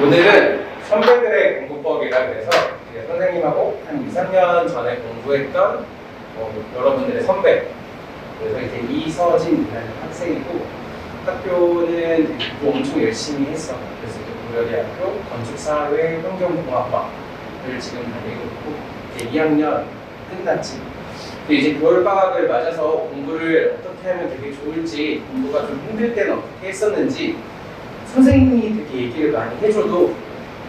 오늘은 선배들의 공부법이라 그래서 이제 선생님하고 한 2, 3년 전에 공부했던 여러분들의 선배, 그래서 이제 이서진이라는 학생이고 학교는 공부 엄청 열심히 했어. 그래서 이제 고려대학교 건축사회 환경공학과를 지금 다니고 있고 이제 2학년 끝났지. 근데 이제 겨울방학을 맞아서 공부를 어떻게 하면 되게 좋을지, 공부가 좀 힘들 때는 어떻게 했었는지 선생님이 되게 얘기를 많이 해줘도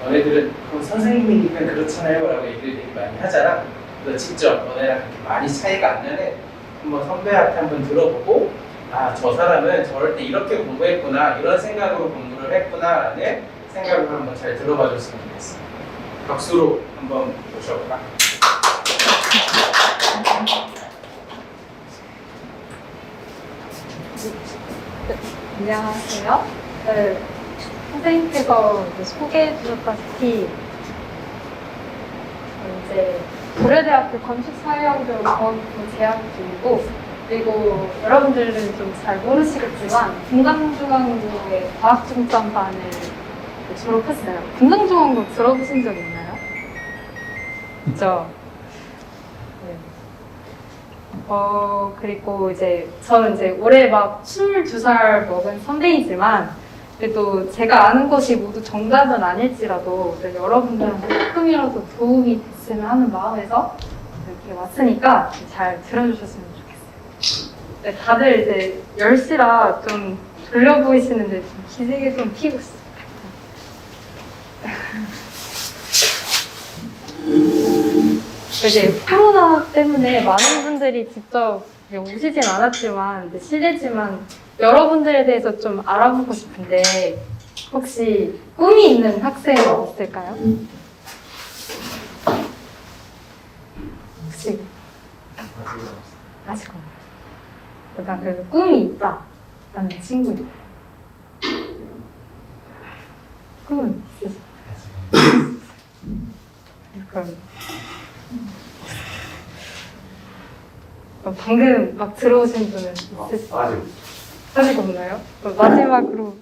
너네들은 그럼 선생님이니까 그렇잖아요 라고 얘기를 되게 많이 하잖아. 그래서 직접 너네랑 그렇게 많이 차이가 안 나네 한번 선배한테 한번 들어보고, 아, 저 사람은 저럴 때 이렇게 공부했구나, 이런 생각으로 공부를 했구나 라는 생각을 한번 잘 들어봐 줬으면 좋겠어. 박수로 한번 모셔볼까? 안녕하세요. 네, 선생님께서 소개해 주셨다시피 이제 고려대학교 건축사회환경공학부 재학 중이고, 그리고 여러분들은 좀 잘 모르시겠지만 분당중앙고의 과학중점반을 졸업했어요. 분당중앙고 들어보신 적 있나요? 있죠. 네. 그리고 이제 저는 이제 올해 막 22살 먹은 선배이지만 그래도 제가 아는 것이 모두 정답은 아닐지라도 여러분들한테 조금이라도 도움이 됐으면 하는 마음에서 이렇게 왔으니까 잘 들어주셨으면 좋겠어요. 네, 다들 이제 10시라 좀 졸려 보이시는데 좀 기세게 좀 피고 있어요. 이제 코로나 때문에 많은 분들이 직접 오시진 않았지만 실례지만 여러분들에 대해서 좀 알아보고 싶은데 혹시 꿈이 있는 학생 있을까요? 혹시 아직 없나요? 그러니까 그 꿈이 있다라는 친구 꿈은 있으실까요? 그럼 방금 막 들어오신 분은 있으실까요? 아직 없나요? 마지막으로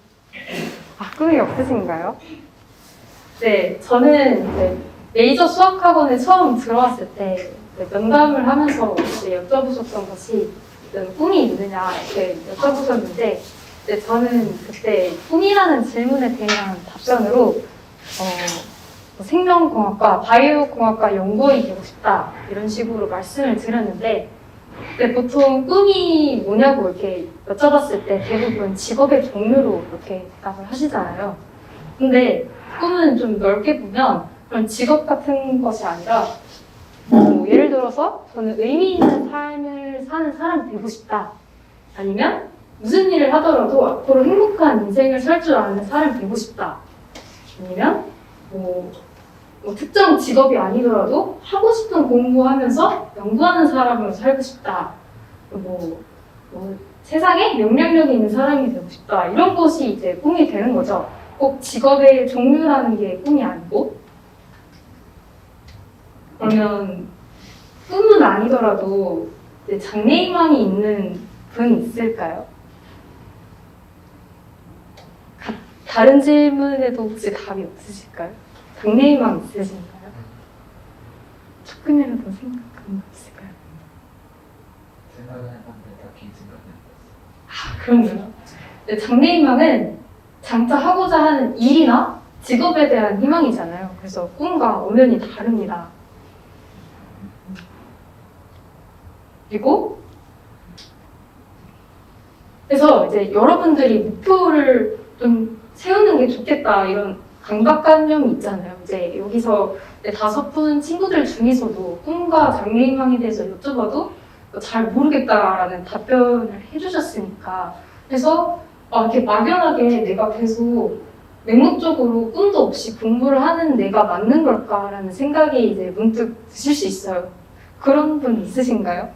꿈이 없으신가요? 네, 저는 이제 메이저 수학학원에 처음 들어왔을 때 면담을 하면서 이제 여쭤보셨던 것이 꿈이 있느냐 이렇게 여쭤보셨는데 저는 그때 꿈이라는 질문에 대한 답변으로 생명공학과, 바이오공학과 연구원이 되고 싶다 이런 식으로 말씀을 드렸는데 보통 꿈이 뭐냐고 이렇게 여쭤봤을 때 대부분 직업의 종류로 이렇게 대답을 하시잖아요. 근데 꿈은 좀 넓게 보면 그런 직업 같은 것이 아니라 예를 들어서 저는 의미 있는 삶을 사는 사람이 되고 싶다. 아니면 무슨 일을 하더라도 앞으로 행복한 인생을 살 줄 아는 사람이 되고 싶다. 아니면 특정 직업이 아니더라도 하고 싶은 공부하면서 연구하는 사람으로 살고 싶다. 세상에 영향력이 있는 사람이 되고 싶다. 이런 것이 이제 꿈이 되는 거죠. 꼭 직업의 종류라는 게 꿈이 아니고. 그러면 꿈은 아니더라도 이제 장래희망이 있는 분이 있을까요? 다른 질문에도 혹시 답이 없으실까요? 장래희망 있으신가요? 조금이라도 생각하는 거 있을까요? 생각을 해봤는데 딱히 생각이 안 그런가요? 네, 장래희망은 장차 하고자 하는 일이나 직업에 대한 희망이잖아요. 그래서 꿈과 엄연히 다릅니다. 그리고 그래서 이제 여러분들이 목표를 좀 세우는 게 좋겠다 이런 강박관념이 있잖아요. 이제 여기서 5분 친구들 중에서도 꿈과 장래희망에 대해서 여쭤봐도 잘 모르겠다라는 답변을 해주셨으니까 그래서 이렇게 막연하게 내가 계속 맹목적으로 꿈도 없이 공부를 하는 내가 맞는 걸까라는 생각이 이제 문득 드실 수 있어요. 그런 분 있으신가요?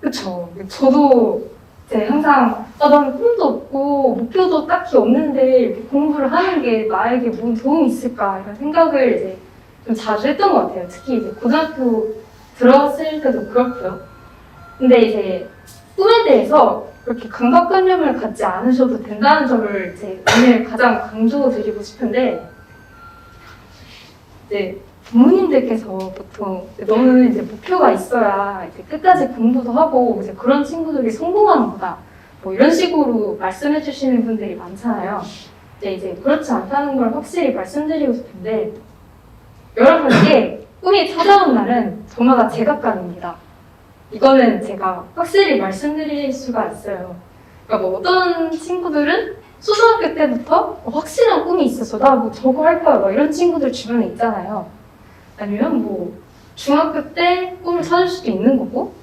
그쵸. 저도 이제 항상 난 꿈도 없고 목표도 딱히 없는데 이렇게 공부를 하는 게 나에게 뭔 도움이 있을까 이런 생각을 이제 좀 자주 했던 것 같아요. 특히 이제 고등학교 들어갔을 때도 그렇고요. 근데 이제 꿈에 대해서 그렇게 강박관념을 갖지 않으셔도 된다는 점을 이제 오늘 가장 강조드리고 싶은데, 이제 부모님들께서 보통 너는 이제 목표가 있어야 이제 끝까지 공부도 하고 이제 그런 친구들이 성공하는 거다, 뭐 이런 식으로 말씀해 주시는 분들이 많잖아요. 이제 그렇지 않다는 걸 확실히 말씀드리고 싶은데, 여러분에게 꿈이 찾아온 날은 저마다 제각각입니다. 이거는 제가 확실히 말씀드릴 수가 있어요. 그러니까 뭐 어떤 친구들은 초등학교 때부터 확실한 꿈이 있어서 나 뭐 저거 할 거야, 뭐 이런 친구들 주변에 있잖아요. 아니면 뭐 중학교 때 꿈을 찾을 수도 있는 거고,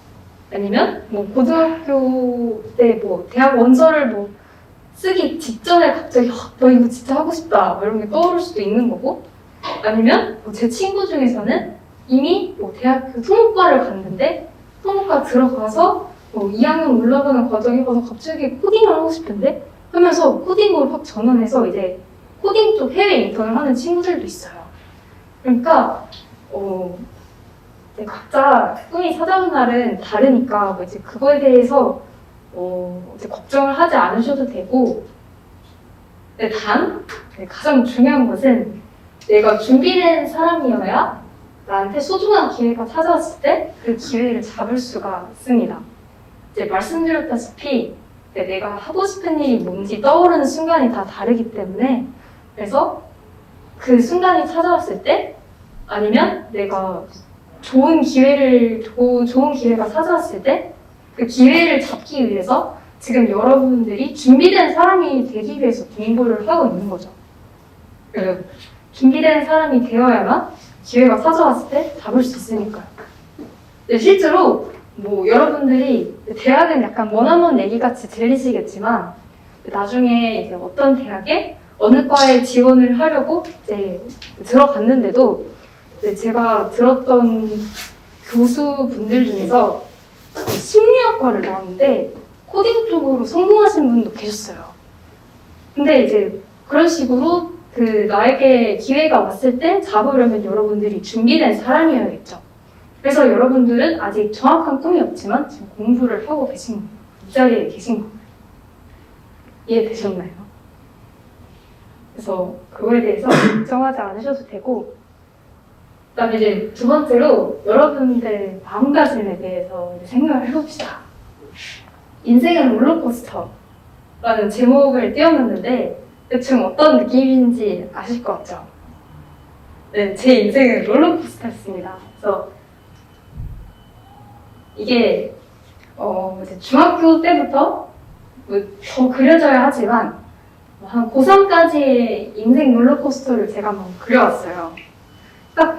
아니면 뭐 고등학교 때 뭐 대학 원서를 뭐 쓰기 직전에 갑자기 너 이거 진짜 하고 싶다, 뭐 이런 게 떠오를 수도 있는 거고, 아니면 뭐 제 친구 중에서는 이미 뭐 대학교 토목과를 갔는데 토목과 들어가서 뭐 2학년 올라가는 과정에 가서 갑자기 코딩을 하고 싶은데 하면서 코딩으로 확 전환해서 이제 코딩 쪽 해외 인턴을 하는 친구들도 있어요. 그러니까 이제 각자 꿈이 찾아온 날은 다르니까 뭐 이제 그거에 대해서 이제 걱정을 하지 않으셔도 되고, 근데 가장 중요한 것은 내가 준비된 사람이어야 나한테 소중한 기회가 찾아왔을 때 그 기회를 잡을 수가 있습니다. 이제 말씀드렸다시피 내가 하고 싶은 일이 뭔지 떠오르는 순간이 다 다르기 때문에, 그래서 그 순간이 찾아왔을 때, 아니면 내가 좋은 기회가 찾아왔을 때 그 기회를 잡기 위해서 지금 여러분들이 준비된 사람이 되기 위해서 공부를 하고 있는 거죠. 준비된 사람이 되어야만 기회가 찾아왔을 때 잡을 수 있으니까요. 실제로 뭐 여러분들이 대학은 약간 머나먼 얘기같이 들리시겠지만, 나중에 이제 어떤 대학에 어느 과에 지원을 하려고 이제 들어갔는데도 이제 제가 들었던 교수분들 중에서 심리학과를 나왔는데 코딩 쪽으로 성공하신 분도 계셨어요. 근데 이제 그런 식으로 나에게 기회가 왔을 때 잡으려면 여러분들이 준비된 사람이어야겠죠. 그래서 여러분들은 아직 정확한 꿈이 없지만 지금 공부를 하고 계신 거예요. 이 자리에 계신 거예요. 이해되셨나요? 그래서 그거에 대해서 걱정하지 않으셔도 되고, 그다음에 이제 두 번째로 여러분들 마음가짐에 대해서 생각을 해봅시다. 인생은 롤러코스터라는 제목을 띄워놨는데 대충 어떤 느낌인지 아실 것 같죠? 네, 제 인생은 롤러코스터였습니다. 그래서 이게 이제 중학교 때부터 더 그려져야 하지만 한 고3까지의 인생 롤러코스터를 제가 한번 그려왔어요. 딱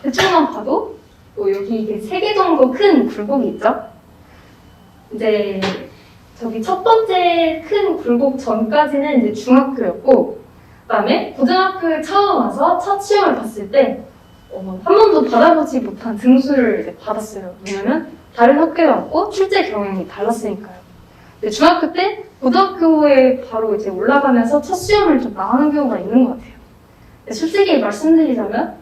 대충만 봐도 여기 이게 3개 정도 큰 굴곡이 있죠? 이제 저기 첫 번째 큰 굴곡 전까지는 이제 중학교였고, 그다음에 고등학교에 처음 와서 첫 시험을 봤을 때 한 번도 받아보지 못한 등수를 이제 받았어요. 왜냐면 다른 학교에 왔고 출제 경향이 달랐으니까요. 근데 중학교 때 고등학교에 바로 이제 올라가면서 첫 시험을 좀 망하는 경우가 있는 것 같아요. 근데 솔직히 말씀드리자면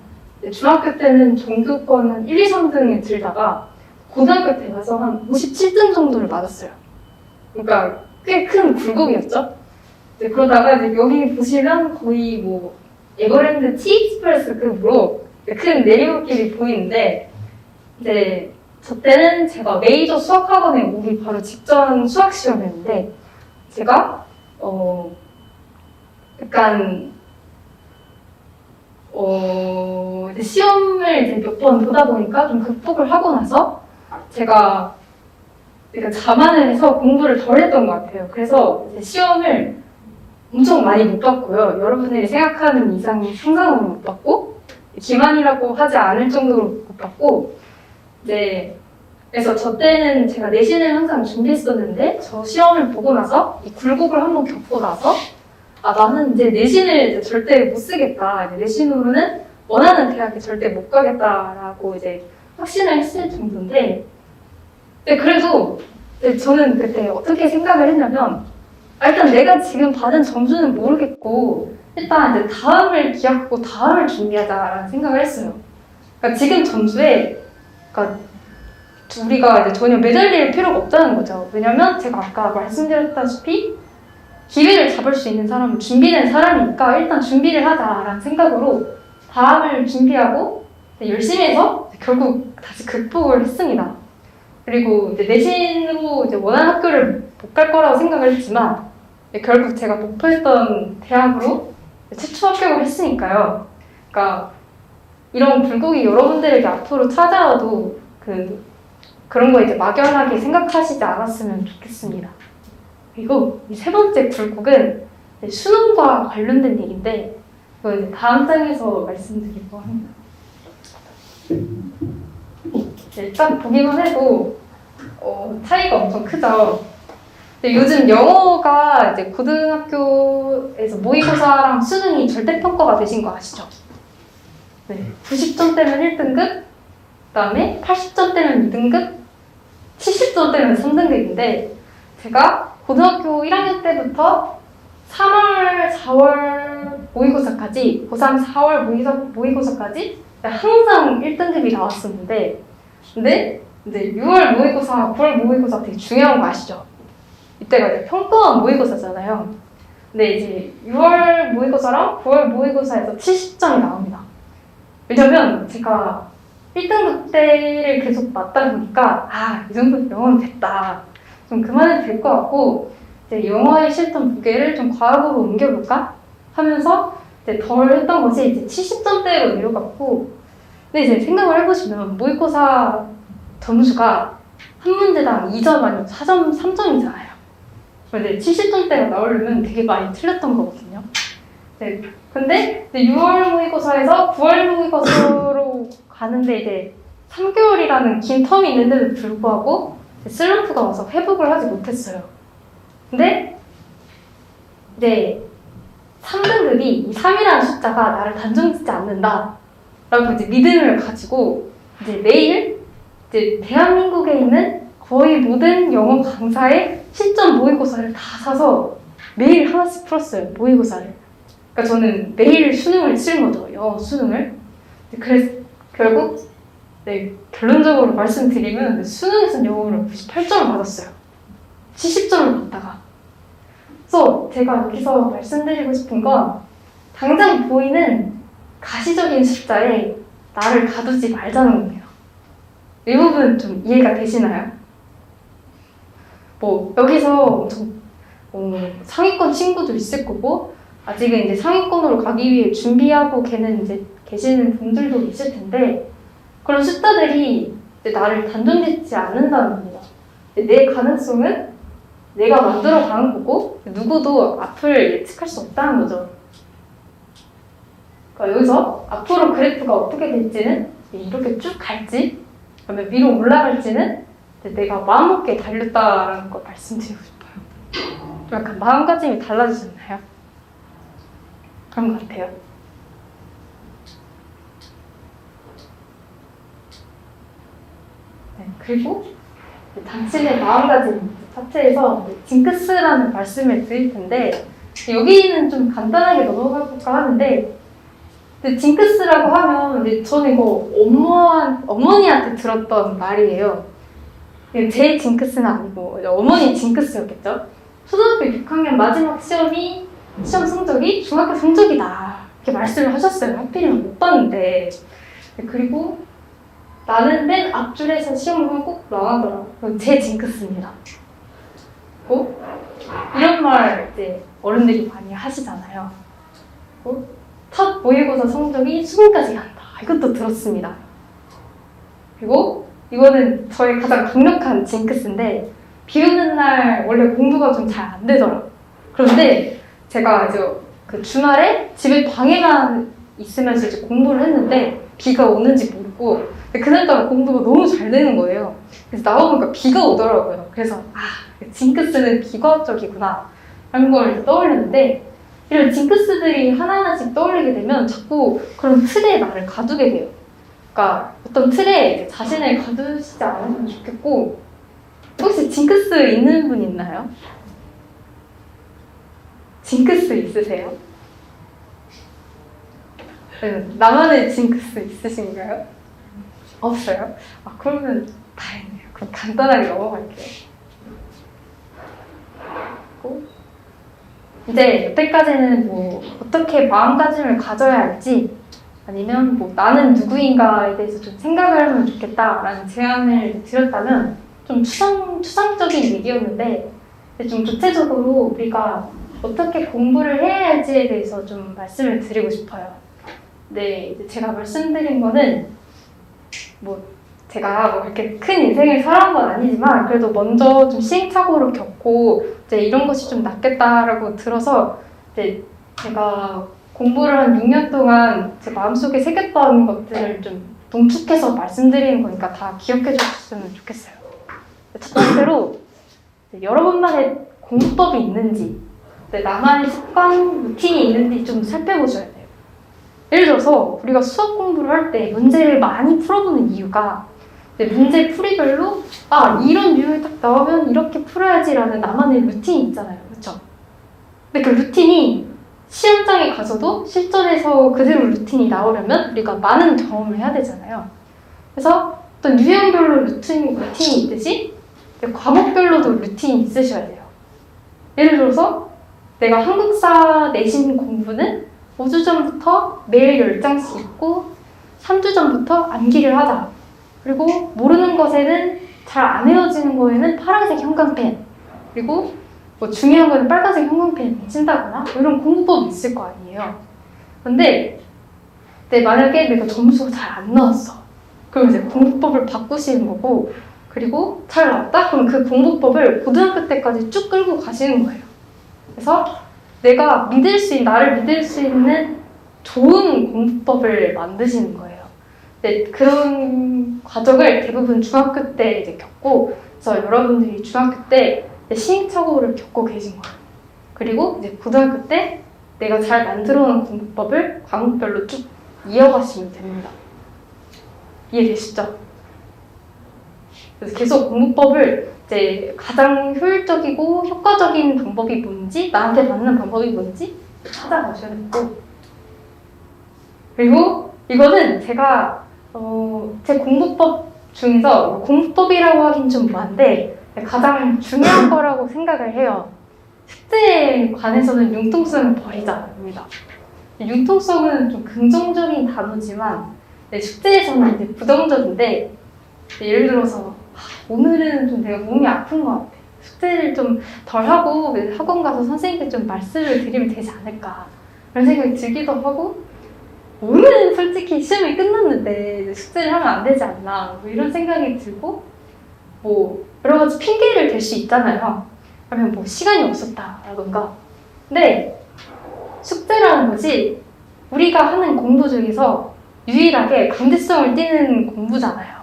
중학교 때는 전교권 한 1, 2, 3등에 들다가 고등학교 때 가서 한 57등 정도를 맞았어요. 그러니까 꽤 큰 굴곡이었죠. 그러다가 이제 여기 보시면 거의 뭐 에버랜드 T-익스프레스급으로 큰 내리막길이 보이는데, 이제 저 때는 제가 메이저 수학학원에 오기 바로 직전 수학 시험이었는데 제가 약간 이제 시험을 이제 몇 번 보다 보니까 좀 극복을 하고 나서 제가 자만을 해서 공부를 덜 했던 것 같아요. 그래서 이제 시험을 엄청 많이 못 봤고요. 여러분들이 생각하는 이상의 상상으로 못 봤고, 기만이라고 하지 않을 정도로 못 봤고, 이제 그래서 저 때는 제가 내신을 항상 준비했었는데 저 시험을 보고 나서 이 굴곡을 한번 겪고 나서 나는 이제 내신을 이제 절대 못 쓰겠다. 이제 내신으로는 원하는 대학에 절대 못 가겠다라고 이제 확신을 했을 정도인데, 그래도 저는 그때 어떻게 생각을 했냐면, 일단 내가 지금 받은 점수는 모르겠고 일단 이제 다음을 기약하고 다음을 준비하자라는 생각을 했어요. 그러니까 지금 점수에, 그러니까 우리가 이제 전혀 매달릴 필요가 없다는 거죠. 왜냐면 제가 아까 말씀드렸다시피 기회를 잡을 수 있는 사람은 준비된 사람이니까 일단 준비를 하자라는 생각으로 다음을 준비하고 열심히 해서 결국 다시 극복을 했습니다. 그리고 이제 내신으로 이제 원하는 학교를 못 갈 거라고 생각을 했지만 결국 제가 목표했던 대학으로 최초 합격을 했으니까요. 그러니까 이런 굴곡이 여러분들에게 앞으로 찾아와도 그런 거 이제 막연하게 생각하시지 않았으면 좋겠습니다. 그리고 이 세 번째 굴곡은 수능과 관련된 얘기인데 이거 이제 다음 장에서 말씀드리고 합니다. 딱 보기만 해도 차이가 엄청 크죠. 근데 요즘 영어가 이제 고등학교에서 모의고사랑 수능이 절대평가가 되신 거 아시죠? 네, 90점대면 1등급, 그다음에 80점대면 2등급, 70점대면 3등급인데 제가 고등학교 1학년 때부터 3월, 4월 모의고사까지, 고3 4월 모의고사까지 항상 1등급이 나왔었는데 근데 이제 6월 모의고사, 9월 모의고사 되게 중요한 거 아시죠? 이때가 이제 평가원 모의고사잖아요. 근데 이제 6월 모의고사랑 9월 모의고사에서 70점이 나옵니다. 왜냐면 제가 1등급 때를 계속 맞다 보니까 이 정도 영어는 됐다. 좀 그만해도 될 것 같고 이제 영어의 실전 무게를 좀 과학으로 옮겨볼까 하면서 이제 덜 했던 것이 이제 70점대로 내려갔고 근데 이제 생각을 해보시면 모의고사 점수가 한 문제당 2점 아니면 4점, 3점이잖아요. 근데 70점대가 나오려면 되게 많이 틀렸던 거거든요. 네. 근데 이제 6월 모의고사에서 9월 모의고사로 가는데 이제 3개월이라는 긴 텀이 있는데도 불구하고 슬럼프가 와서 회복을 하지 못했어요. 근데 이제 3등급이 이 3이라는 숫자가 나를 단정짓지 않는다 라고 이제 믿음을 가지고 이제 매일 이제 대한민국에 있는 거의 모든 영어 강사의 실전 모의고사를 다 사서 매일 하나씩 풀었어요. 모의고사를. 그러니까 저는 매일 수능을 치른 거죠. 영어 수능을. 그래서 결국 결론적으로 말씀드리면 수능에서는 영어를 98점을 받았어요. 70점을 받다가. 그래서 제가 여기서 말씀드리고 싶은 건 당장 보이는 가시적인 숫자에 나를 가두지 말자는 거예요. 이 부분 좀 이해가 되시나요? 여기서 엄청 상위권 친구도 있을 거고 아직은 이제 상위권으로 가기 위해 준비하고 이제 계시는 분들도 있을 텐데 그런 숫자들이 이제 나를 단정짓지 않는다는 겁니다. 내 가능성은 내가 만들어 가는 거고 누구도 앞을 예측할 수 없다는 거죠. 그러니까 여기서 앞으로 그래프가 어떻게 될지는 이렇게 쭉 갈지 그러면 위로 올라갈지는 내가 마음먹기에 달렸다라는 걸 말씀드리고 싶어요. 약간 마음가짐이 달라지셨나요? 그런 것 같아요. 네, 그리고 당신의 마음가짐 파트에서 징크스라는 말씀을 드릴 텐데 여기는 좀 간단하게 넘어가 볼까 하는데 징크스라고 하면 저는 이거 어머니한테 들었던 말이에요. 제 징크스는 아니고 어머니 징크스였겠죠. 초등학교 6학년 마지막 시험 성적이 중학교 성적이다 이렇게 말씀을 하셨어요. 하필이면 못 봤는데 그리고 나는 맨 앞줄에서 시험을 하면 꼭 나가더라고요. 제 징크스입니다. 이런 말 이제 어른들이 많이 하시잖아요. 첫 모의고사 성적이 수능까지 간다. 이것도 들었습니다. 그리고 이거는 저의 가장 강력한 징크스인데 비 오는 날 원래 공부가 좀 잘 안 되더라고요. 그런데 제가 이제 그 주말에 집에 방에만 있으면서 이제 공부를 했는데 비가 오는지 모르고 그날따라 공부가 너무 잘 되는 거예요. 그래서 나오니까 비가 오더라고요. 그래서 징크스는 비과학적이구나 라는 걸 떠올렸는데 이런 징크스들이 하나하나씩 떠올리게 되면 자꾸 그런 틀에 나를 가두게 돼요. 그러니까 어떤 틀에 자신을 가두시지 않으면 좋겠고 혹시 징크스 있는 분 있나요? 징크스 있으세요? 나만의 징크스 있으신가요? 없어요? 그러면 다행이에요. 간단하게 넘어갈게요. 그리고 이제 여태까지는 뭐 어떻게 마음가짐을 가져야 할지 아니면 뭐 나는 누구인가에 대해서 좀 생각을 하면 좋겠다라는 제안을 드렸다면 좀 추상적인 얘기였는데 좀 구체적으로 우리가 어떻게 공부를 해야 할지에 대해서 좀 말씀을 드리고 싶어요. 네, 이제 제가 말씀드린 거는 뭐 제가 뭐 이렇게 큰 인생을 살아온 건 아니지만 그래도 먼저 좀 시행착오를 겪고 이제 이런 것이 좀 낫겠다라고 들어서 이제 제가 공부를 한 6년 동안 제 마음속에 새겼던 것들을 좀 농축해서 말씀드리는 거니까 다 기억해 주셨으면 좋겠어요. 첫 번째로 여러분만의 공부법이 있는지 나만의 습관, 루틴이 있는지 좀 살펴보셔야 돼요. 예를 들어서 우리가 수학 공부를 할 때 문제를 많이 풀어보는 이유가 문제 풀이별로 이런 유형이 딱 나오면 이렇게 풀어야지라는 나만의 루틴이 있잖아요. 그렇죠? 근데 그 루틴이 시험장에 가서도 실전에서 그대로 루틴이 나오려면 우리가 많은 경험을 해야 되잖아요. 그래서 어떤 유형별로 루틴이 있듯이 과목별로도 루틴이 있으셔야 돼요. 예를 들어서 내가 한국사 내신 공부는 5주 전부터 매일 10장씩 읽고 3주 전부터 암기를 하자. 그리고 모르는 것에는 잘 안 외워지는 거에는 파란색 형광펜 그리고 뭐 중요한 거는 빨간색 형광펜 친다거나 뭐 이런 공부법이 있을 거 아니에요. 그런데 만약에 내가 점수가 잘 안 나왔어. 그럼 이제 공부법을 바꾸시는 거고 그리고 잘 나왔다? 그럼 그 공부법을 고등학교 때까지 쭉 끌고 가시는 거예요. 그래서 내가 나를 믿을 수 있는 좋은 공부법을 만드시는 거예요. 그런 과정을 대부분 중학교 때 이제 겪고, 그래서 여러분들이 중학교 때 시행착오를 겪고 계신 거예요. 그리고 이제 고등학교 때 내가 잘 만들어 놓은 공부법을 과목별로 쭉 이어가시면 됩니다. 이해되시죠? 그래서 계속 공부법을 이제 가장 효율적이고 효과적인 방법이 뭔지, 나한테 맞는 방법이 뭔지 찾아가셔야 되고, 그리고 이거는 제가 제 공부법 중에서 공부법이라고 하긴 좀 뭐한데 가장 중요한 거라고 생각을 해요. 숙제에 관해서는 융통성을 버리자입니다. 융통성은 좀 긍정적인 단어지만 숙제에서는 이제 부정적인데, 예를 들어서 오늘은 좀 내가 몸이 아픈 것 같아. 숙제를 좀 덜 하고 학원 가서 선생님께 좀 말씀을 드리면 되지 않을까 이런 생각이 들기도 하고, 오늘은 솔직히 시험이 끝났는데 숙제를 하면 안 되지 않나 뭐 이런 생각이 들고, 뭐 여러 가지 핑계를 댈 수 있잖아요. 그러면 뭐 시간이 없었다라던가. 근데 숙제라는 것이 우리가 하는 공부 중에서 유일하게 강제성을 띠는 공부잖아요.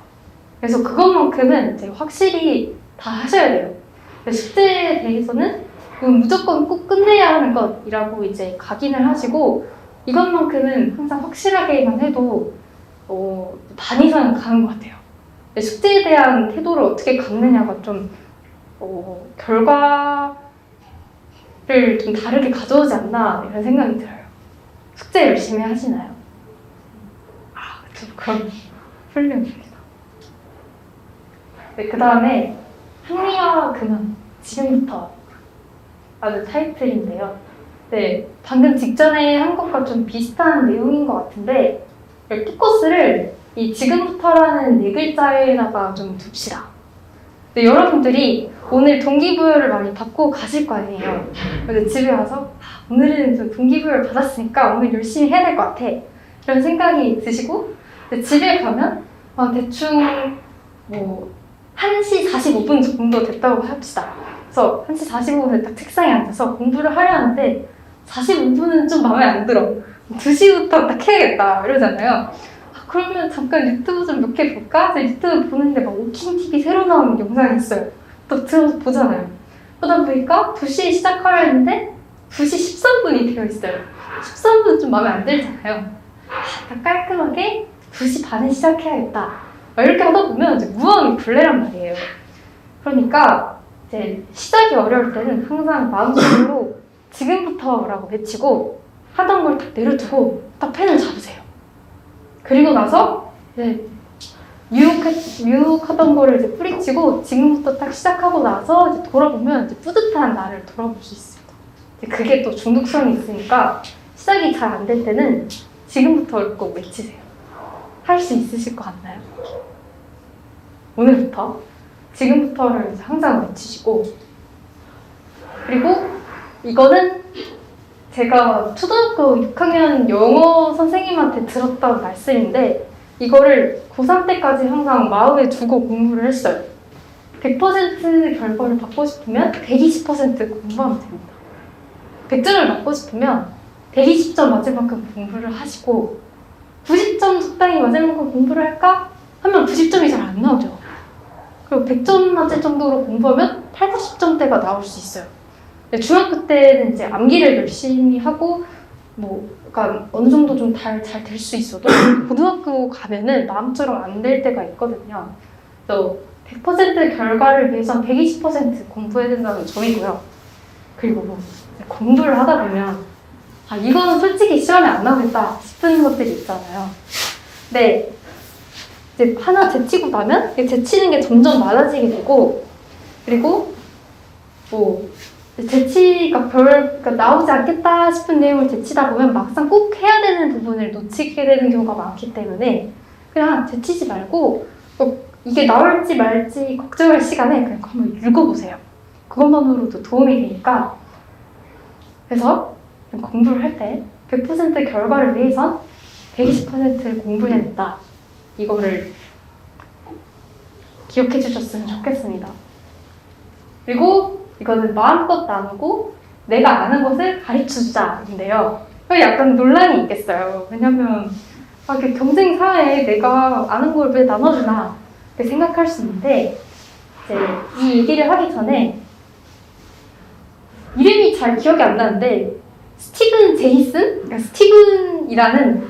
그래서 그것만큼은 이제 확실히 다 하셔야 돼요. 숙제에 대해서는 무조건 꼭 끝내야 하는 것이라고 이제 각인을 하시고, 이것만큼은 항상 확실하게만 해도 반 이상 가는 것 같아요. 숙제에 대한 태도를 어떻게 갖느냐가 좀 결과를 좀 다르게 가져오지 않나 이런 생각이 들어요. 숙제 열심히 하시나요? 그럼 훌륭합니다. 그 다음에 합리화 근원 지금부터 라는 타이틀인데요. 방금 직전에 한 것과 좀 비슷한 내용인 것 같은데, 포커스를 이 지금부터라는 네 글자에다가 좀 둡시다. 여러분들이 오늘 동기부여를 많이 받고 가실 거 아니에요. 근데 집에 와서 오늘은 좀 동기부여를 받았으니까 오늘 열심히 해야 될 것 같아 이런 생각이 드시고, 집에 가면 대충 뭐 1시 45분 정도 됐다고 합시다. 그래서 1시 45분에 딱 책상에 앉아서 공부를 하려 하는데 45분은 좀 마음에 안 들어. 2시부터 딱 해야겠다 이러잖아요. 그러면 잠깐 유튜브 좀 몇 개 볼까? 유튜브 보는데 막 오킹 TV 새로 나온 영상이 있어요. 또 들어서 보잖아요. 그러다 보니까 2시에 시작하려 했는데 2시 13분이 되어 있어요. 13분은 좀 마음에 안 들잖아요. 딱 깔끔하게 2시 반에 시작해야겠다. 이렇게 하다 보면 이제 무언이 굴레란 말이에요. 그러니까 이제 시작이 어려울 때는 항상 마음속으로 지금부터라고 외치고 하던 걸 딱 내려두고 딱 펜을 잡으세요. 그리고 나서 이제 유혹하던 거를 이제 뿌리치고 지금부터 딱 시작하고 나서 이제 돌아보면 이제 뿌듯한 나를 돌아볼 수 있습니다. 이제 그게 또 중독성이 있으니까 시작이 잘 안 될 때는 지금부터 꼭 외치세요. 할 수 있으실 것 같나요? 오늘부터 지금부터를 이제 항상 외치시고, 그리고 이거는 제가 초등학교 6학년 영어 선생님한테 들었던 말씀인데 이거를 고3 때까지 항상 마음에 두고 공부를 했어요. 100% 결과를 받고 싶으면 120% 공부하면 됩니다. 100점을 맞고 싶으면 120점 맞을 만큼 공부를 하시고 90점 적당히 맞을 만큼 공부를 할까? 하면 90점이 잘 안 나오죠. 그리고 100점 맞을 정도로 공부하면 8, 90점대가 나올 수 있어요. 중학교 때는 이제 암기를 열심히 하고 그러니까 어느 정도 좀 잘 될 수 있어도 고등학교 가면은 마음처럼 안 될 때가 있거든요. 그래서 100% 결과를 위해선 120% 공부해야 된다는 점이고요. 그리고 공부를 하다 보면 이거는 솔직히 시험에 안 나오겠다 싶은 것들이 있잖아요. 근데 이제 하나 제치고 나면 제치는 게 점점 많아지게 되고, 그리고 그러니까 나오지 않겠다 싶은 내용을 제치다 보면 막상 꼭 해야 되는 부분을 놓치게 되는 경우가 많기 때문에 그냥 제치지 말고 이게 나올지 말지 걱정할 시간에 그냥 한번 읽어보세요. 그것만으로도 도움이 되니까. 그래서 공부를 할 때 100% 결과를 위해선 120%를 공부해야 된다. 이거를 기억해 주셨으면 좋겠습니다. 그리고 이거는 마음껏 나누고 내가 아는 것을 가르쳐주자인데요. 약간 논란이 있겠어요. 왜냐면 이렇게 경쟁 사회에 내가 아는 걸 왜 나눠주나 이렇게 생각할 수 있는데, 이제 이 얘기를 하기 전에 이름이 잘 기억이 안 나는데 스티븐 제이슨? 그러니까 스티븐이라는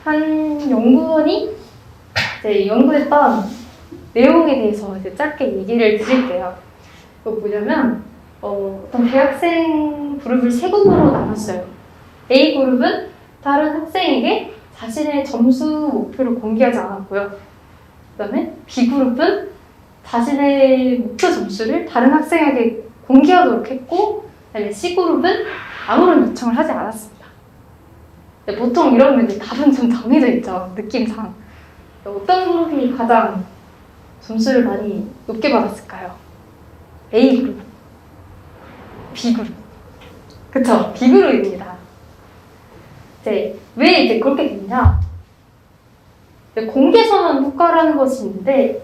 한 연구원이 이제 연구했던 내용에 대해서 이제 짧게 얘기를 드릴게요. 뭐냐면 어떤 대학생 그룹을 세 그룹으로 나눴어요. A 그룹은 다른 학생에게 자신의 점수 목표를 공개하지 않았고요. 그다음에 B 그룹은 자신의 목표 점수를 다른 학생에게 공개하도록 했고, 그다음에 C 그룹은 아무런 요청을 하지 않았습니다. 보통 이러면 이제 답은 좀 정해져 있죠, 느낌상. 어떤 그룹이 가장 점수를 많이 높게 받았을까요? A 그룹, B 그룹, 그쵸? B 그룹입니다. 왜 이제 그렇게 됐냐? 공개선언 효과라는 것이 있는데,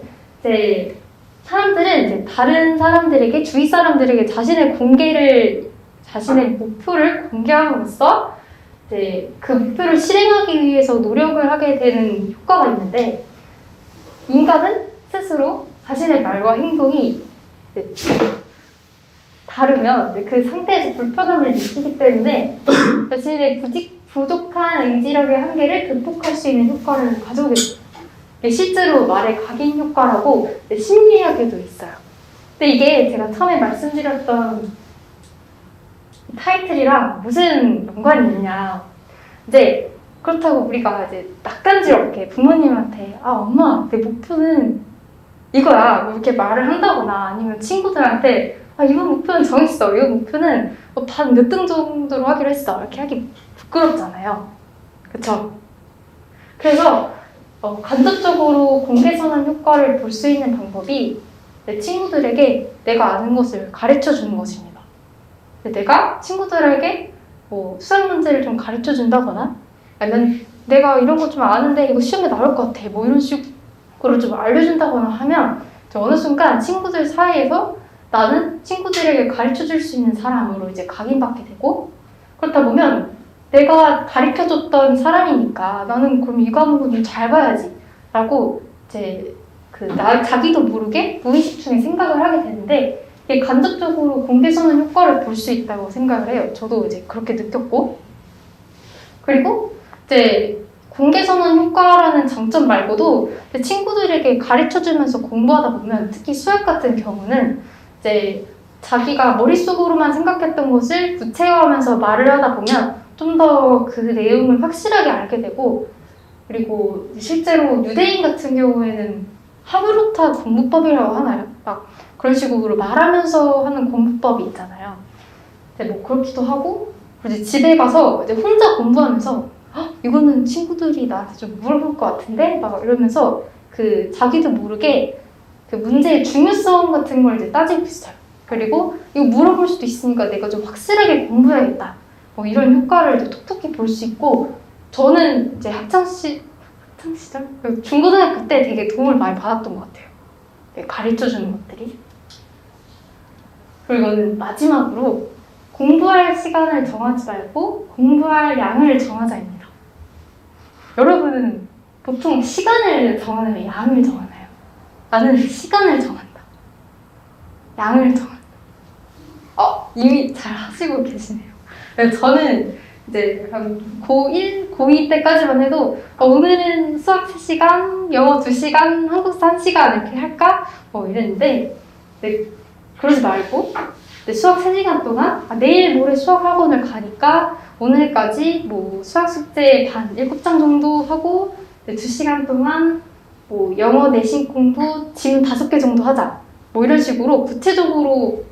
사람들은 이제 다른 사람들에게, 주위 사람들에게 자신의 목표를 공개함으로써 그 목표를 실행하기 위해서 노력을 하게 되는 효과가 있는데, 인간은 스스로 자신의 말과 행동이 다르면 그 상태에서 불편함을 느끼기 때문에 자신의 부족한 의지력의 한계를 극복할 수 있는 효과를 가져오게 됩니다. 실제로 말의 각인 효과라고 심리학에도 있어요. 근데 이게 제가 처음에 말씀드렸던 타이틀이랑 무슨 연관이 있느냐. 그렇다고 우리가 낯간지럽게 부모님한테 엄마 내 목표는 이거야 이렇게 말을 한다거나, 아니면 친구들한테 이번 목표는 정했어, 이번 목표는 반 몇 등 정도로 하기로 했어 이렇게 하기 부끄럽잖아요. 그쵸? 그래서 간접적으로 공개선언 효과를 볼 수 있는 방법이 내 친구들에게 내가 아는 것을 가르쳐주는 것입니다. 내가 친구들에게 수학 문제를 좀 가르쳐준다거나, 아니면 내가 이런 거 좀 아는데 이거 시험에 나올 것 같아 이런 식으로 좀 알려준다거나 하면 어느 순간 친구들 사이에서 나는 친구들에게 가르쳐줄 수 있는 사람으로 각인받게 되고, 그렇다 보면 내가 가르쳐줬던 사람이니까 나는 그럼 이 과목은 좀 잘 봐야지 라고 자기도 모르게 무의식 중에 생각을 하게 되는데, 이게 간접적으로 공개선언 효과를 볼 수 있다고 생각을 해요. 저도 그렇게 느꼈고, 그리고 공개선언 효과라는 장점 말고도 친구들에게 가르쳐주면서 공부하다 보면, 특히 수학 같은 경우는 자기가 머릿속으로만 생각했던 것을 구체화하면서 말을 하다 보면 좀 더 그 내용을 확실하게 알게 되고, 그리고 실제로 유대인 같은 경우에는 하브루타 공부법이라고 하나요? 막 그런 식으로 말하면서 하는 공부법이 있잖아요. 근데 뭐 그렇기도 하고, 그리고 이제 집에 가서 이제 혼자 공부하면서 "헉, 이거는 친구들이 나한테 좀 물어볼 것 같은데?" 막 이러면서 그 자기도 모르게 그 문제의 중요성 같은 걸 이제 따지고 있어요. 그리고 이거 물어볼 수도 있으니까 내가 좀 확실하게 공부해야겠다. 뭐 이런 효과를 이제 톡톡히 볼 수 있고, 저는 이제 학창 시절 중고등학교 때 되게 도움을 많이 받았던 것 같아요. 가르쳐 주는 것들이. 그리고 이거는 마지막으로 공부할 시간을 정하지 말고 공부할 양을 정하자입니다. 여러분은 보통 시간을 정하나요? 양을 정하나요? 나는 시간을 정한다. 양을 정한다. 이미 잘 하시고 계시네요. 저는 이제 약간 고1, 고2 때까지만 해도 오늘은 수학 3시간, 영어 2시간, 한국사 1시간 이렇게 할까? 뭐 이랬는데, 그러지 말고 수학 3시간 동안 내일 모레 수학 학원을 가니까 오늘까지 뭐 수학 숙제 반 7장 정도 하고 2시간 동안 뭐 영어 내신 공부 지문 5개 정도 하자. 뭐 이런 식으로 구체적으로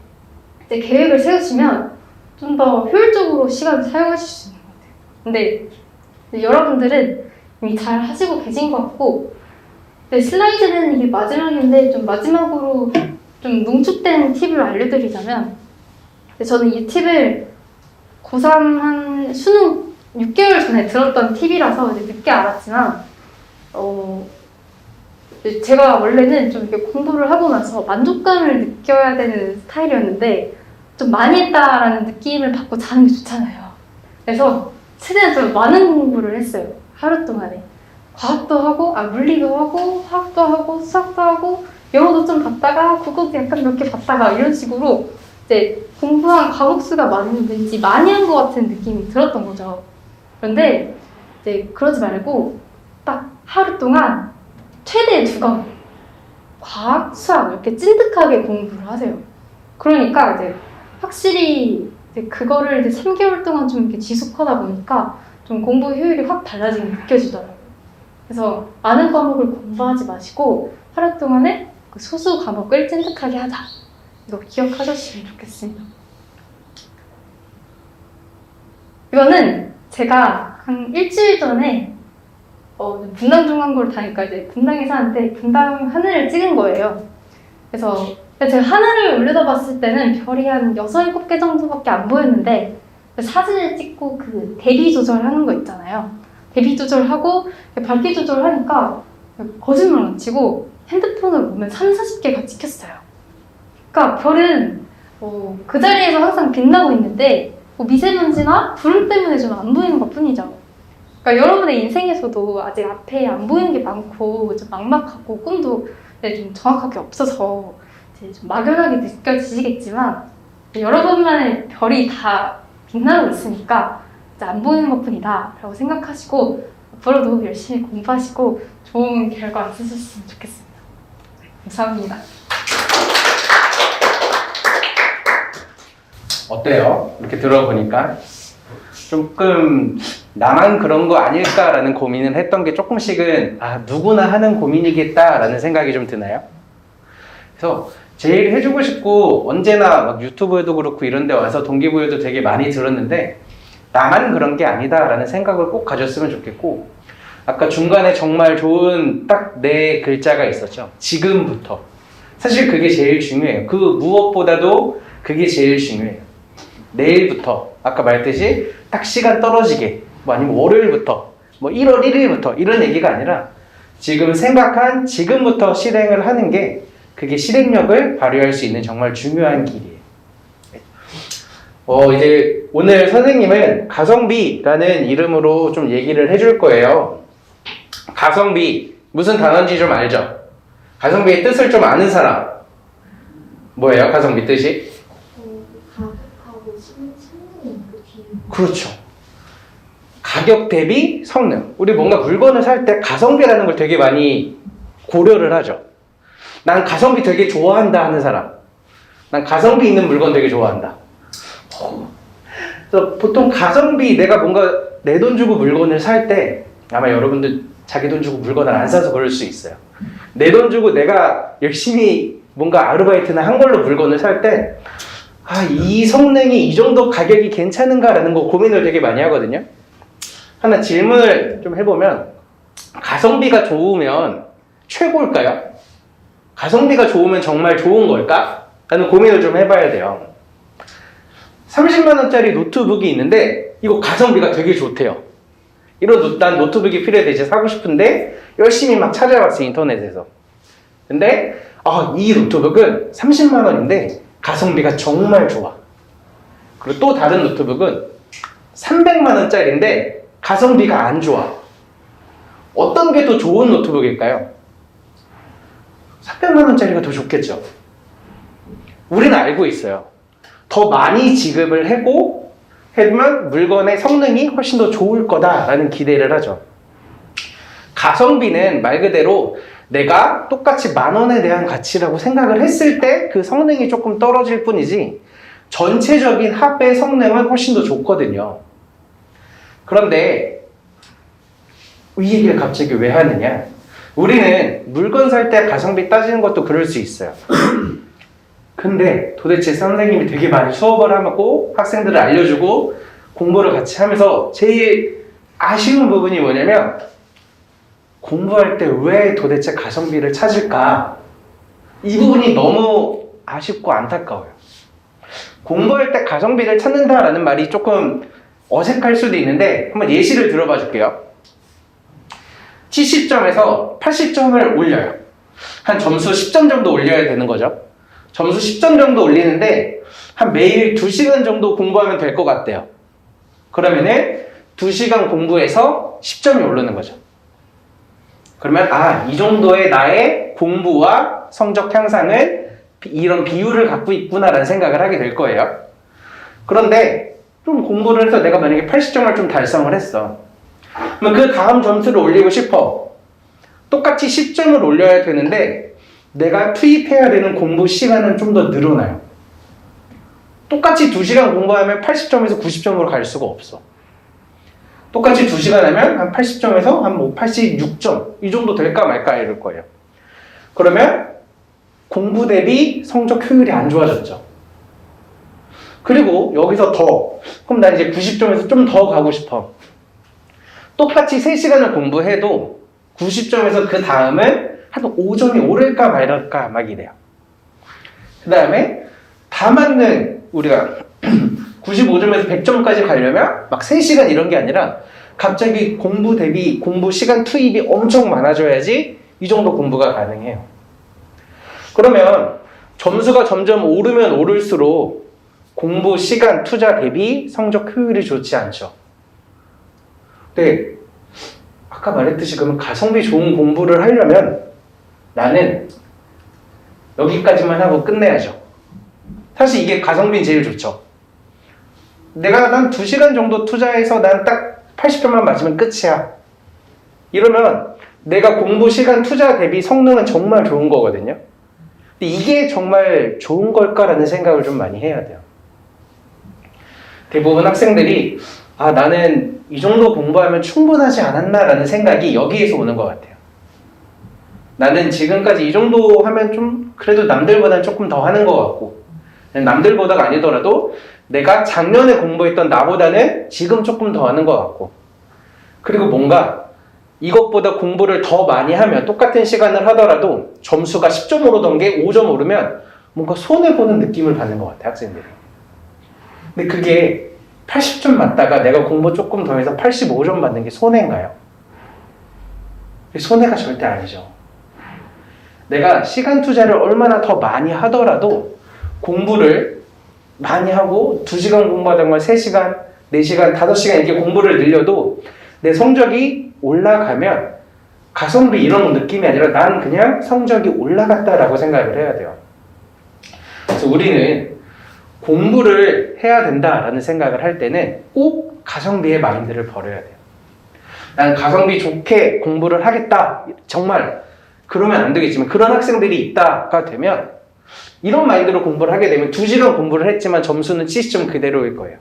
이제 계획을 세우시면 좀 더 효율적으로 시간을 사용하실 수 있는 것 같아요. 근데 여러분들은 이미 잘 하시고 계신 것 같고, 슬라이드는 이게 마지막인데 좀 마지막으로 좀 농축된 팁을 알려드리자면, 저는 이 팁을 고3 한 수능 6개월 전에 들었던 팁이라서 이제 늦게 알았지만, 제가 원래는 좀 이렇게 공부를 하고 나서 만족감을 느껴야 되는 스타일이었는데 좀 많이 했다라는 느낌을 받고 자는 게 좋잖아요. 그래서 최대한 좀 많은 공부를 했어요. 하루 동안에. 과학도 하고, 물리도 하고, 화학도 하고, 수학도 하고, 영어도 좀 봤다가, 국어도 약간 몇 개 봤다가 이런 식으로 이제 공부한 과목 수가 많은지 많이 한 것 같은 느낌이 들었던 거죠. 그런데 이제 그러지 말고 딱 하루 동안 최대 2과목, 과학, 수학 이렇게 찐득하게 공부를 하세요. 그러니까 이제 확실히 이제 그거를 이제 3개월 동안 좀 이렇게 지속하다 보니까 좀 공부 효율이 확 달라지는 게 느껴지더라고요. 그래서 많은 과목을 공부하지 마시고 하루 동안에 그 소수 과목을 찐득하게 하자. 이거 기억하셨으면 좋겠습니다. 이거는 제가 한 일주일 전에 분당 중앙고를 다니까 이제 분당에 사는데 분당 하늘을 찍은 거예요. 그래서 제가 하늘을 올려다봤을 때는 별이 한 6, 7개 정도밖에 안 보였는데, 사진을 찍고 그 대비 조절하는 거 있잖아요. 대비 조절하고 밝기 조절하니까 거짓말 안 치고 핸드폰으로 보면 3, 40개가 찍혔어요. 그러니까 별은 그 자리에서 항상 빛나고 있는데 미세먼지나 구름 때문에 좀 안 보이는 것 뿐이죠. 그러니까 여러분의 인생에서도 아직 앞에 안 보이는 게 많고 좀 막막하고 꿈도 좀 정확하게 없어서 이제 좀 막연하게 느껴지시겠지만, 여러분만의 별이 다 빛나고 있으니까 이제 안 보이는 것 뿐이다 라고 생각하시고 앞으로도 열심히 공부하시고 좋은 결과 있으셨으면 좋겠습니다. 감사합니다. 어때요? 이렇게 들어보니까 조금 나만 그런 거 아닐까라는 고민을 했던 게 조금씩은 누구나 하는 고민이겠다라는 생각이 좀 드나요? 그래서 제일 해주고 싶고, 언제나 막 유튜브에도 그렇고 이런 데 와서 동기부여도 되게 많이 들었는데 나만 그런 게 아니다라는 생각을 꼭 가졌으면 좋겠고, 아까 중간에 정말 좋은 딱 4글자가 있었죠. 지금부터. 사실 그게 제일 중요해요. 그 무엇보다도 그게 제일 중요해요. 내일부터, 아까 말했듯이 딱 시간 떨어지게, 뭐 아니면 월요일부터, 뭐 1월 1일부터 이런 얘기가 아니라 지금 생각한 지금부터 실행을 하는 게, 그게 실행력을 발휘할 수 있는 정말 중요한 길이에요. 이제 오늘 선생님은 가성비라는 이름으로 좀 얘기를 해줄 거예요. 가성비, 무슨 단어인지 좀 알죠? 가성비의 뜻을 좀 아는 사람. 뭐예요, 가성비 뜻이? 가격하고 성능이 그렇죠. 가격 대비 성능. 우리 뭔가 물건을 살 때 가성비라는 걸 되게 많이 고려를 하죠. 난 가성비 되게 좋아한다 하는 사람. 난 가성비 있는 물건 되게 좋아한다. 그래서 보통 가성비, 내가 뭔가 내 돈 주고 물건을 살 때 아마 여러분들 자기 돈 주고 물건을 안 사서 그럴 수 있어요. 내 돈 주고 내가 열심히 뭔가 아르바이트나 한 걸로 물건을 살 때, 아, 이 성능이 이 정도 가격이 괜찮은가라는 거 고민을 되게 많이 하거든요. 하나 질문을 좀 해보면, 가성비가 좋으면 최고일까요? 가성비가 좋으면 정말 좋은 걸까? 라는 고민을 좀 해봐야 돼요. 30만원짜리 노트북이 있는데 이거 가성비가 되게 좋대요. 난 노트북이 필요해 이제 사고 싶은데 열심히 막 찾아봤어요, 인터넷에서. 근데 이 노트북은 30만원인데 가성비가 정말 좋아. 그리고 또 다른 노트북은 300만원짜리인데 가성비가 안 좋아. 어떤 게 더 좋은 노트북일까요? 400만원짜리가 더 좋겠죠. 우리는 알고 있어요. 더 많이 지급을 하면 물건의 성능이 훨씬 더 좋을 거다라는 기대를 하죠. 가성비는 말 그대로 내가 똑같이 10,000원에 대한 가치라고 생각을 했을 때 그 성능이 조금 떨어질 뿐이지 전체적인 합의 성능은 훨씬 더 좋거든요. 그런데 이 얘기를 갑자기 왜 하느냐? 우리는 물건 살 때 가성비 따지는 것도 그럴 수 있어요. 근데 도대체 선생님이 되게 많이 수업을 하고 학생들을 알려주고 공부를 같이 하면서 제일 아쉬운 부분이 뭐냐면 공부할 때 왜 도대체 가성비를 찾을까? 이 부분이 너무 아쉽고 안타까워요. 공부할 때 가성비를 찾는다라는 말이 조금 어색할 수도 있는데 한번 예시를 들어봐 줄게요. 70점에서 80점을 올려요. 한 점수 10점 정도 올려야 되는 거죠. 점수 10점 정도 올리는데 한 매일 2시간 정도 공부하면 될 것 같대요. 그러면은 2시간 공부해서 10점이 오르는 거죠. 그러면 이 정도의 나의 공부와 성적 향상은 이런 비율을 갖고 있구나라는 생각을 하게 될 거예요. 그런데 좀 공부를 해서 내가 만약에 80점을 좀 달성을 했어. 그럼 그 다음 점수를 올리고 싶어. 똑같이 10점을 올려야 되는데 내가 투입해야 되는 공부 시간은 좀 더 늘어나요. 똑같이 2시간 공부하면 80점에서 90점으로 갈 수가 없어. 똑같이 2시간 하면 한 80점에서 한 86점 이 정도 될까 말까 이럴 거예요. 그러면 공부 대비 성적 효율이 안 좋아졌죠. 그리고 여기서 그럼 나 이제 90점에서 좀 더 가고 싶어. 똑같이 3시간을 공부해도 90점에서 그 다음은 한 5점이 오를까 말까 막 이래요. 그 다음에 다 맞는 우리가 95점에서 100점까지 가려면 막 3시간 이런 게 아니라 갑자기 공부 대비 공부 시간 투입이 엄청 많아져야지 이 정도 공부가 가능해요. 그러면 점수가 점점 오르면 오를수록 공부 시간 투자 대비 성적 효율이 좋지 않죠. 근데 아까 말했듯이 그러면 가성비 좋은 공부를 하려면 나는 여기까지만 하고 끝내야죠. 사실 이게 가성비는 제일 좋죠. 난 2시간 정도 투자해서 난 딱 80점만 맞으면 끝이야. 이러면 내가 공부 시간 투자 대비 성능은 정말 좋은 거거든요. 근데 이게 정말 좋은 걸까라는 생각을 좀 많이 해야 돼요. 대부분 학생들이 나는 이 정도 공부하면 충분하지 않았나라는 생각이 여기에서 오는 것 같아요. 나는 지금까지 이 정도 하면 좀 그래도 남들보다는 조금 더 하는 것 같고, 남들보다가 아니더라도 내가 작년에 공부했던 나보다는 지금 조금 더 하는 것 같고, 그리고 뭔가 이것보다 공부를 더 많이 하면 똑같은 시간을 하더라도 점수가 10점 오르던 게 5점 오르면 뭔가 손해보는 느낌을 받는 것 같아요, 학생들이. 근데 그게 80점 맞다가 내가 공부 조금 더 해서 85점 받는 게 손해인가요? 손해가 절대 아니죠. 내가 시간 투자를 얼마나 더 많이 하더라도 공부를 많이 하고 2시간 공부하던 걸 3시간, 4시간, 5시간 이렇게 공부를 늘려도 내 성적이 올라가면 가성비 이런 느낌이 아니라 난 그냥 성적이 올라갔다라고 생각을 해야 돼요. 그래서 우리는 공부를 해야 된다라는 생각을 할 때는 꼭 가성비의 마인드를 버려야 돼요. 나는 가성비 좋게 공부를 하겠다. 정말 그러면 안 되겠지만 그런 학생들이 있다가 되면 이런 마인드로 공부를 하게 되면 2시간 공부를 했지만 점수는 70점 그대로일 거예요.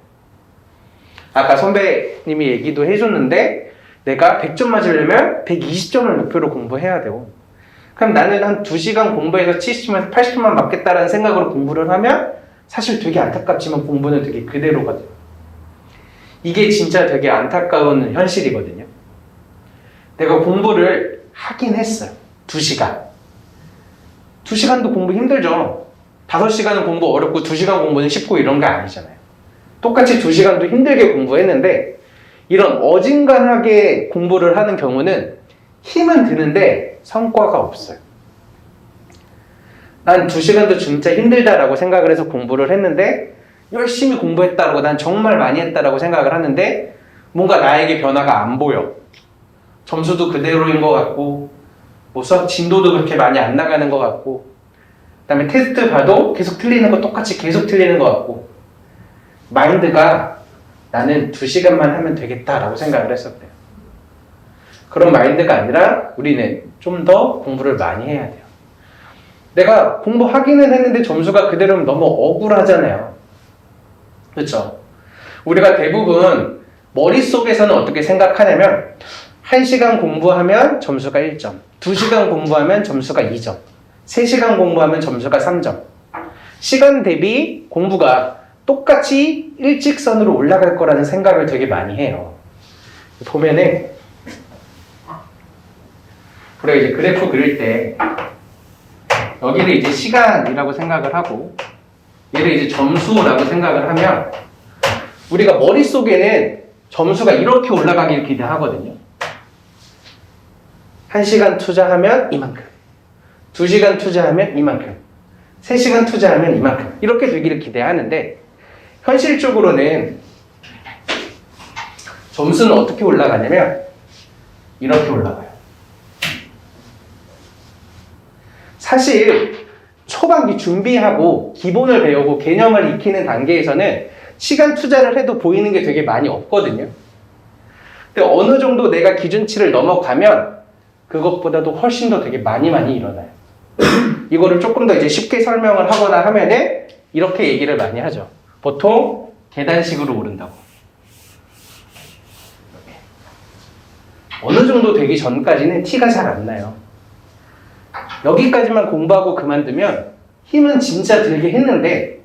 아까 선배님이 얘기도 해줬는데 내가 100점 맞으려면 120점을 목표로 공부해야 되고, 그럼 나는 한 2시간 공부해서 70점에서 80점만 맞겠다라는 생각으로 공부를 하면 사실 되게 안타깝지만 공부는 되게 그대로거든요. 이게 진짜 되게 안타까운 현실이거든요. 내가 공부를 하긴 했어요. 2시간. 2시간도 공부 힘들죠. 5시간은 공부 어렵고 2시간 공부는 쉽고 이런 게 아니잖아요. 똑같이 2시간도 힘들게 공부했는데 이런 어진간하게 공부를 하는 경우는 힘은 드는데 성과가 없어요. 난 2시간도 진짜 힘들다라고 생각을 해서 공부를 했는데 열심히 공부했다라고 난 정말 많이 했다라고 생각을 하는데 뭔가 나에게 변화가 안 보여. 점수도 그대로인 것 같고 뭐 수학 진도도 그렇게 많이 안 나가는 것 같고 그 다음에 테스트 봐도 계속 틀리는 거 똑같이 계속 틀리는 것 같고 마인드가 나는 2시간만 하면 되겠다라고 생각을 했었대요. 그런 마인드가 아니라 우리는 좀 더 공부를 많이 해야 돼요. 내가 공부하기는 했는데 점수가 그대로면 너무 억울하잖아요. 그렇죠? 우리가 대부분 머릿속에서는 어떻게 생각하냐면 1시간 공부하면 점수가 1점, 2시간 공부하면 점수가 2점, 3시간 공부하면 점수가 3점. 시간 대비 공부가 똑같이 일직선으로 올라갈 거라는 생각을 되게 많이 해요. 보면은 우리가 이제 그래프 그릴 때 여기를 이제 시간이라고 생각을 하고 얘를 이제 점수라고 생각을 하면 우리가 머릿속에는 점수가 이렇게 올라가길 기대하거든요. 1시간 투자하면 이만큼, 2시간 투자하면 이만큼, 3시간 투자하면 이만큼 이렇게 되기를 기대하는데 현실적으로는 점수는 어떻게 올라가냐면 이렇게 올라가요. 사실 초반기 준비하고 기본을 배우고 개념을 익히는 단계에서는 시간 투자를 해도 보이는 게 되게 많이 없거든요. 근데 어느 정도 내가 기준치를 넘어가면 그것보다도 훨씬 더 되게 많이 일어나요. 이거를 조금 더 이제 쉽게 설명을 하거나 하면은 이렇게 얘기를 많이 하죠. 보통 계단식으로 오른다고. 어느 정도 되기 전까지는 티가 잘 안 나요. 여기까지만 공부하고 그만두면 힘은 진짜 들게 했는데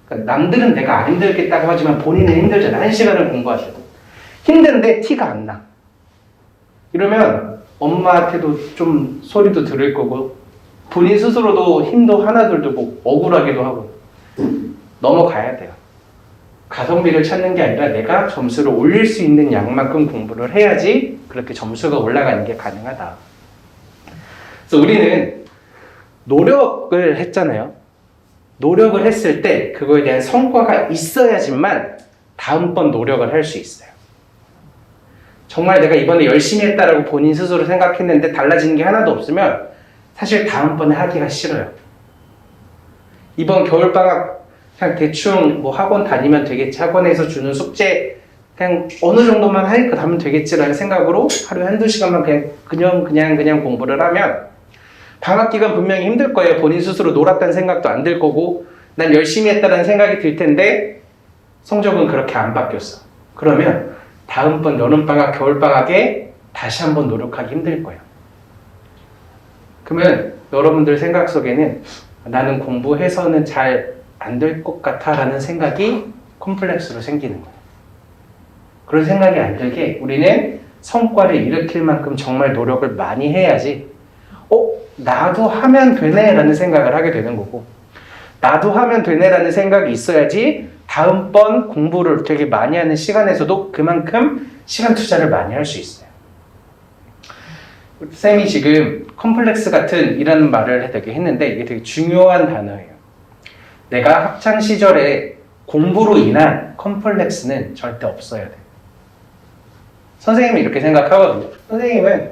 그러니까 남들은 내가 안 힘들겠다고 하지만 본인은 힘들잖아. 1시간을 공부하셔도 힘든데 티가 안 나. 이러면 엄마한테도 좀 소리도 들을 거고 본인 스스로도 힘도 하나둘 두고 억울하기도 하고 넘어가야 돼요. 가성비를 찾는 게 아니라 내가 점수를 올릴 수 있는 양만큼 공부를 해야지 그렇게 점수가 올라가는 게 가능하다. 그래서 우리는 노력을 했잖아요. 노력을 했을 때 그거에 대한 성과가 있어야지만 다음번 노력을 할 수 있어요. 정말 내가 이번에 열심히 했다라고 본인 스스로 생각했는데 달라지는 게 하나도 없으면 사실 다음번에 하기가 싫어요. 이번 겨울방학 그냥 대충 뭐 학원 다니면 되겠지, 학원에서 주는 숙제 그냥 어느 정도만 하니까 하면 되겠지라는 생각으로 하루에 1-2시간만 그냥 공부를 하면 방학 기간 분명히 힘들 거예요. 본인 스스로 놀았다는 생각도 안 들 거고 난 열심히 했다는 생각이 들 텐데 성적은 그렇게 안 바뀌었어. 그러면 다음번 여름방학, 겨울방학에 다시 한번 노력하기 힘들 거예요. 그러면 여러분들 생각 속에는 나는 공부해서는 잘 안 될 것 같아 라는 생각이 콤플렉스로 생기는 거예요. 그런 생각이 안 들게 우리는 성과를 일으킬 만큼 정말 노력을 많이 해야지 나도 하면 되네 라는 생각을 하게 되는 거고 나도 하면 되네 라는 생각이 있어야지 다음번 공부를 되게 많이 하는 시간에서도 그만큼 시간 투자를 많이 할 수 있어요. 쌤이 지금 컴플렉스 같은 이라는 말을 되게 했는데 이게 되게 중요한 단어예요. 내가 학창시절에 공부로 인한 컴플렉스는 절대 없어야 돼. 선생님이 이렇게 생각하거든요. 선생님은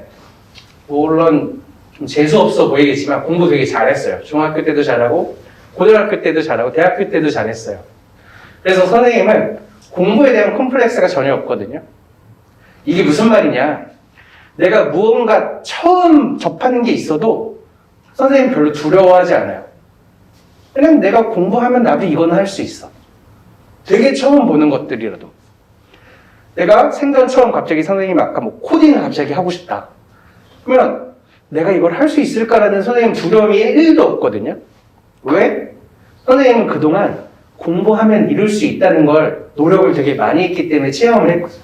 물론 좀 재수없어 보이겠지만 공부 되게 잘했어요. 중학교 때도 잘하고 고등학교 때도 잘하고 대학교 때도 잘했어요. 그래서 선생님은 공부에 대한 컴플렉스가 전혀 없거든요. 이게 무슨 말이냐? 내가 무언가 처음 접하는 게 있어도 선생님 별로 두려워하지 않아요. 왜냐면 내가 공부하면 나도 이거는 할 수 있어. 되게 처음 보는 것들이라도. 내가 생전 처음 갑자기 선생님 아까 뭐 코딩을 갑자기 하고 싶다. 그러면 내가 이걸 할 수 있을까라는 선생님 두려움이 1도 없거든요. 왜? 선생님은 그동안 공부하면 이룰 수 있다는 걸 노력을 되게 많이 했기 때문에 체험을 했거든요.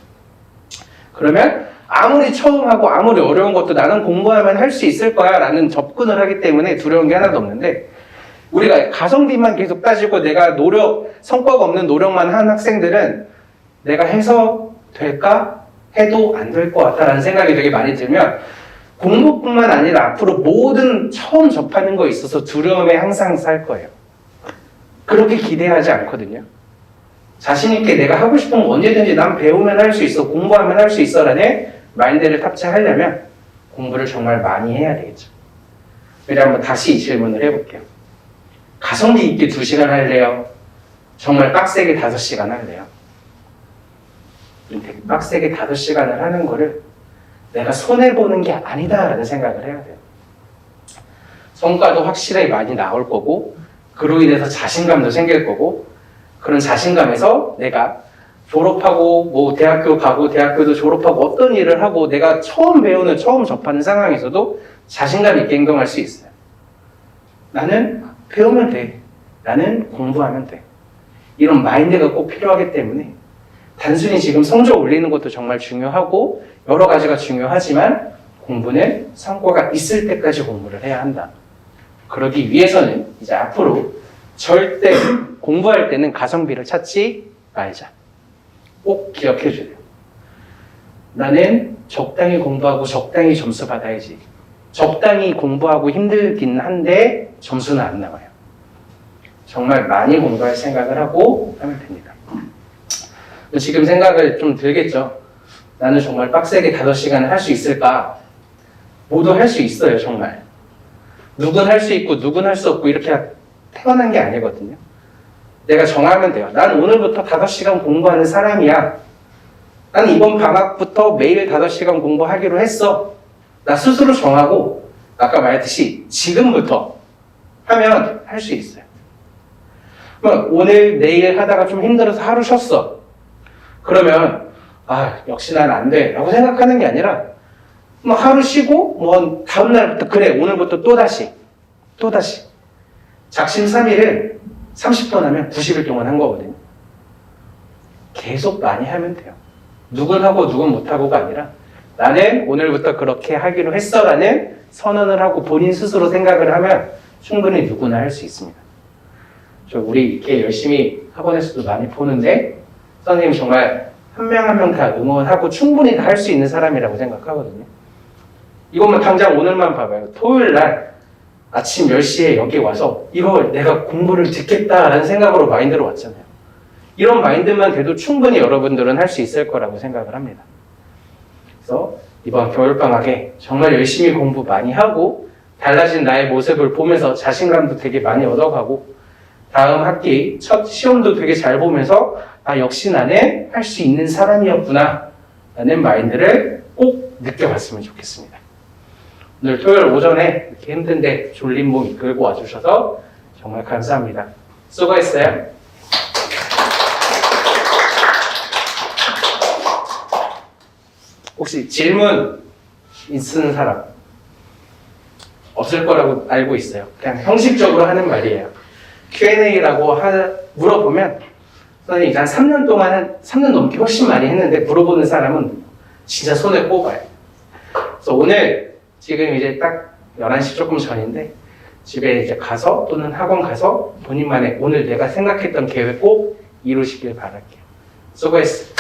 그러면 아무리 처음 하고 아무리 어려운 것도 나는 공부하면 할 수 있을 거야 라는 접근을 하기 때문에 두려운 게 하나도 없는데, 우리가 가성비만 계속 따지고 내가 성과가 없는 노력만 한 학생들은 내가 해서 될까? 해도 안 될 것 같다라는 생각이 되게 많이 들면 공부뿐만 아니라 앞으로 모든 처음 접하는 거에 있어서 두려움에 항상 살 거예요. 그렇게 기대하지 않거든요. 자신 있게 내가 하고 싶은 거 언제든지 난 배우면 할 수 있어, 공부하면 할 수 있어 라는 마인드를 탑재하려면 공부를 정말 많이 해야 되겠죠. 그래서 한번 다시 이 질문을 해볼게요. 가성비 있게 2시간 할래요? 정말 빡세게 5시간 할래요? 되게 빡세게 5시간을 하는 거를 내가 손해보는 게 아니다라는 생각을 해야 돼요. 성과도 확실하게 많이 나올 거고, 그로 인해서 자신감도 생길 거고, 그런 자신감에서 내가 졸업하고 뭐 대학교 가고 대학교도 졸업하고 어떤 일을 하고 내가 처음 접하는 상황에서도 자신감 있게 행동할 수 있어요. 나는 배우면 돼. 나는 공부하면 돼. 이런 마인드가 꼭 필요하기 때문에 단순히 지금 성적 올리는 것도 정말 중요하고 여러 가지가 중요하지만 공부는 성과가 있을 때까지 공부를 해야 한다. 그러기 위해서는 이제 앞으로 절대 공부할 때는 가성비를 찾지 말자. 꼭 기억해 줘요. 나는 적당히 공부하고 적당히 점수 받아야지. 적당히 공부하고 힘들긴 한데 점수는 안 나와요. 정말 많이 공부할 생각을 하고 하면 됩니다. 지금 생각을 좀 들겠죠. 나는 정말 빡세게 5시간을 할 수 있을까? 모두 할 수 있어요, 정말. 누군 할 수 있고 누군 할 수 없고 이렇게 태어난 게 아니거든요. 내가 정하면 돼요. 난 오늘부터 5시간 공부하는 사람이야. 난 이번 방학부터 매일 5시간 공부하기로 했어. 나 스스로 정하고 아까 말했듯이 지금부터 하면 할 수 있어요. 그럼 오늘 내일 하다가 좀 힘들어서 하루 쉬었어. 그러면 역시 난 안 돼 라고 생각하는 게 아니라 뭐 하루 쉬고 뭐 다음 날부터 그래 오늘부터 또다시 작심삼일을 30번 하면 90일 동안 한 거거든요. 계속 많이 하면 돼요. 누군 하고 누군 못하고가 아니라 나는 오늘부터 그렇게 하기로 했어 라는 선언을 하고 본인 스스로 생각을 하면 충분히 누구나 할 수 있습니다. 우리 이렇게 열심히 학원에서도 많이 보는데 선생님 정말 한 명 한 명 다 응원하고 충분히 다 할 수 있는 사람이라고 생각하거든요. 이것만 당장 오늘만 봐봐요. 토요일 날 아침 10시에 여기 와서 이걸 내가 공부를 듣겠다라는 생각으로 마인드로 왔잖아요. 이런 마인드만 돼도 충분히 여러분들은 할 수 있을 거라고 생각을 합니다. 그래서 이번 겨울방학에 정말 열심히 공부 많이 하고 달라진 나의 모습을 보면서 자신감도 되게 많이 얻어가고 다음 학기 첫 시험도 되게 잘 보면서 역시 나는 할 수 있는 사람이었구나 라는 마인드를 꼭 느껴봤으면 좋겠습니다. 오늘 토요일 오전에 이렇게 힘든데 졸린 몸 이끌고 와주셔서 정말 감사합니다. 수고했어요. 혹시 질문 있는 사람 없을 거라고 알고 있어요. 그냥 형식적으로 하는 말이에요. Q&A라고 물어보면 선생님이 한 3년 동안 3년 넘게 훨씬 많이 했는데 물어보는 사람은 진짜 손에 꼽아요. 그래서 오늘 지금 이제 딱 11시 조금 전인데 집에 이제 가서 또는 학원 가서 본인만의 오늘 내가 생각했던 계획 꼭 이루시길 바랄게요. 수고했어.